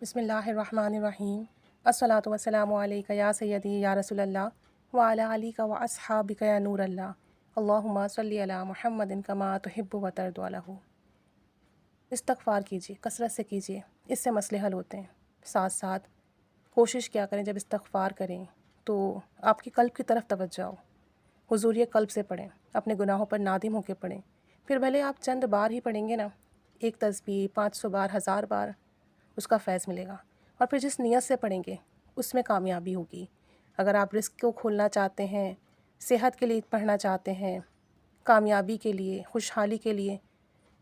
بسم اللہ الرحمن الرحیم الصلاۃ والسلام علیک یا سیدی یا رسول اللہ وعلی علیک و اصحابک یا نور اللہ اللہم صلی علی محمد کما تحب و ترضی عنہ۔ استغفار کیجیے، کثرت سے کیجیے، اس سے مسئلے حل ہوتے ہیں۔ ساتھ ساتھ کوشش کیا کریں جب استغفار کریں تو آپ کی قلب کی طرف توجہ ہو، حضور قلب سے پڑھیں، اپنے گناہوں پر نادم ہو کے پڑھیں۔ پھر بھلے آپ چند بار ہی پڑھیں گے نا، ایک تسبیح 500 بار، 1000 بار، اس کا فیض ملے گا۔ اور پھر جس نیت سے پڑھیں گے اس میں کامیابی ہوگی۔ اگر آپ رزق کو کھولنا چاہتے ہیں، صحت کے لیے پڑھنا چاہتے ہیں، کامیابی کے لیے، خوشحالی کے لیے،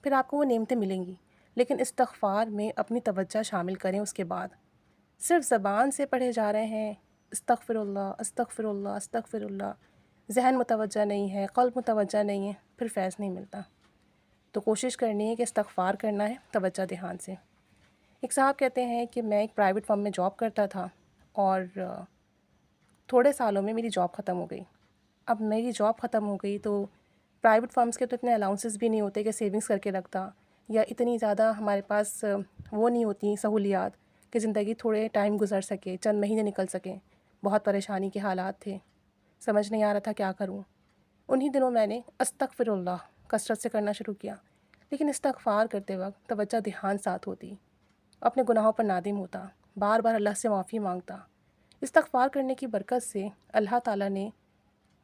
پھر آپ کو وہ نعمتیں ملیں گی۔ لیکن استغفار میں اپنی توجہ شامل کریں۔ اس کے بعد صرف زبان سے پڑھے جا رہے ہیں استغفر اللہ استغفر اللہ استغفر اللہ، ذہن متوجہ نہیں ہے، قلب متوجہ نہیں ہے، پھر فیض نہیں ملتا۔ تو کوشش کرنی ہے کہ استغفار کرنا ہے توجہ دھیان سے۔ ایک صاحب کہتے ہیں کہ میں ایک پرائیویٹ فرم میں جاب کرتا تھا اور تھوڑے سالوں میں میری جاب ختم ہو گئی۔ اب میری جاب ختم ہو گئی تو پرائیویٹ فرمز کے تو اتنے الاؤنسز بھی نہیں ہوتے کہ سیونگز کر کے رکھتا، یا اتنی زیادہ ہمارے پاس وہ نہیں ہوتی سہولیات کہ زندگی تھوڑے ٹائم گزر سکے، چند مہینے نکل سکیں۔ بہت پریشانی کے حالات تھے، سمجھ نہیں آ رہا تھا کیا کروں۔ انہی دنوں میں نے استغفر اللہ کثرت سے کرنا شروع کیا، لیکن استغفار کرتے وقت توجہ دھیان ساتھ ہوتی، اپنے گناہوں پر نادم ہوتا، بار بار اللہ سے معافی مانگتا۔ استغفار کرنے کی برکت سے اللہ تعالیٰ نے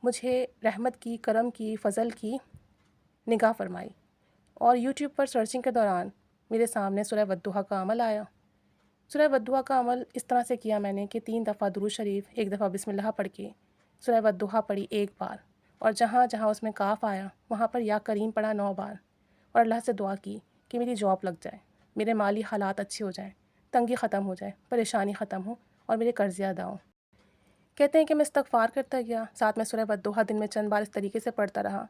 مجھے رحمت کی، کرم کی، فضل کی نگاہ فرمائی، اور یوٹیوب پر سرچنگ کے دوران میرے سامنے سورہ والضحیٰ کا عمل آیا۔ سورہ والضحیٰ کا عمل اس طرح سے کیا میں نے کہ 3 دفعہ درود شریف، 1 دفعہ بسم اللہ پڑھ کے سورہ والضحیٰ پڑھی 1 بار، اور جہاں جہاں اس میں کاف آیا وہاں پر یا کریم پڑھا 9 بار، اور اللہ سے دعا کی کہ میری جاب لگ جائے، میرے مالی حالات اچھے ہو جائیں، تنگی ختم ہو جائے، پریشانی ختم ہو، اور میرے قرضے ادا ہوں۔ کہتے ہیں کہ میں استغفار کرتا گیا، ساتھ میں سورہ والضحیٰ دن میں چند بار اس طریقے سے پڑھتا رہا۔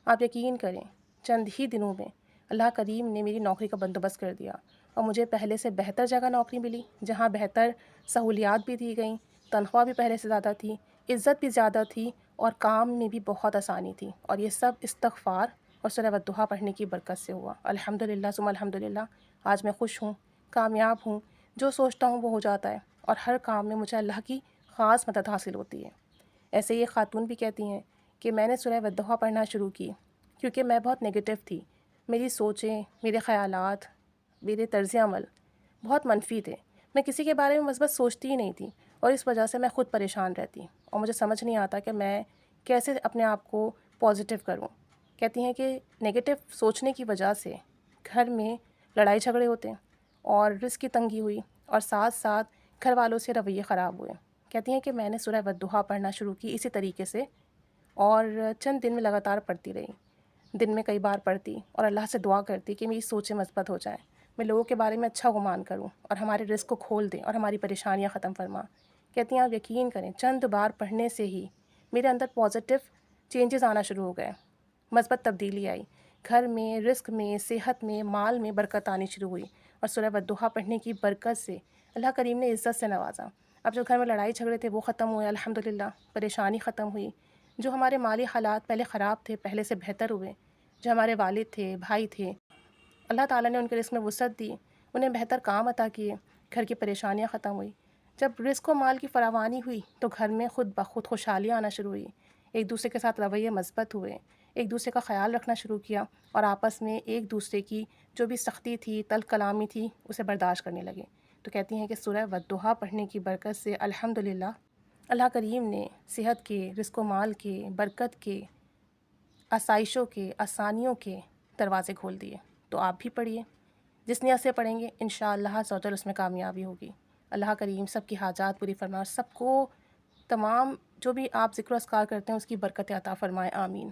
آپ یقین کریں چند ہی دنوں میں اللہ کریم نے میری نوکری کا بندوبست کر دیا، اور مجھے پہلے سے بہتر جگہ نوکری ملی، جہاں بہتر سہولیات بھی دی گئیں، تنخواہ بھی پہلے سے زیادہ تھی، عزت بھی زیادہ تھی، اور کام میں بھی بہت آسانی تھی، اور یہ سب استغفار اور سورہ والضحیٰ پڑھنے کی برکت سے ہوا۔ الحمدللہ ثم الحمدللہ، آج میں خوش ہوں، کامیاب ہوں، جو سوچتا ہوں وہ ہو جاتا ہے، اور ہر کام میں مجھے اللہ کی خاص مدد حاصل ہوتی ہے۔ ایسے ہی ایک خاتون بھی کہتی ہیں کہ میں نے سورہ والضحیٰ پڑھنا شروع کی کیونکہ میں بہت نگیٹو تھی، میری سوچیں، میرے خیالات، میرے طرز عمل بہت منفی تھے، میں کسی کے بارے میں مثبت سوچتی ہی نہیں تھی، اور اس وجہ سے میں خود پریشان رہتی، اور مجھے سمجھ نہیں آتا کہ میں کیسے اپنے آپ کو پازیٹیو کروں۔ کہتی ہیں کہ نگیٹو سوچنے کی وجہ سے گھر میں لڑائی جھگڑے ہوتے ہیں، اور رزق کی تنگی ہوئی، اور ساتھ ساتھ گھر والوں سے رویے خراب ہوئے۔ کہتی ہیں کہ میں نے سورہ والضحیٰ پڑھنا شروع کی اسی طریقے سے، اور چند دن میں لگاتار پڑھتی رہی، دن میں کئی بار پڑھتی، اور اللہ سے دعا کرتی کہ میری سوچیں مثبت ہو جائیں، میں لوگوں کے بارے میں اچھا گمان کروں، اور ہمارے رزق کو کھول دیں، اور ہماری پریشانیاں ختم فرما۔ کہتی ہیں آپ یقین کریں چند بار پڑھنے سے ہی میرے اندر پازیٹیو چینجز آنا شروع ہو گئے، مثبت تبدیلی آئی، گھر میں، رزق میں، صحت میں، مال میں برکت آنی شروع ہوئی، اور سورہ والضحیٰ پڑھنے کی برکت سے اللہ کریم نے عزت سے نوازا۔ اب جو گھر میں لڑائی جھگڑے تھے وہ ختم ہوئے الحمدللہ، پریشانی ختم ہوئی، جو ہمارے مالی حالات پہلے خراب تھے پہلے سے بہتر ہوئے، جو ہمارے والد تھے، بھائی تھے، اللہ تعالیٰ نے ان کے رزق میں وسعت دی، انہیں بہتر کام عطا کیے، گھر کی پریشانیاں ختم ہوئی۔ جب رزق و مال کی فراوانی ہوئی تو گھر میں خود بخود خوشحالیاں آنا شروع ہوئی، ایک دوسرے کے ساتھ رویے مثبت ہوئے، ایک دوسرے کا خیال رکھنا شروع کیا، اور آپس میں ایک دوسرے کی جو بھی سختی تھی، تلخ کلامی تھی، اسے برداشت کرنے لگے۔ تو کہتی ہیں کہ سورہ والضحیٰ پڑھنے کی برکت سے الحمدللہ اللہ کریم نے صحت کے، رزق و مال کے، برکت کے، آسائشوں کے، آسانیوں کے دروازے کھول دیے۔ تو آپ بھی پڑھیے، جس نیت سے پڑھیں گے انشاءاللہ عز و جل اس میں کامیابی ہوگی۔ اللہ کریم سب کی حاجات پوری فرمائے، اور سب کو تمام جو بھی آپ ذکر و اذکار کرتے ہیں اس کی برکت عطا فرمائے، آمین۔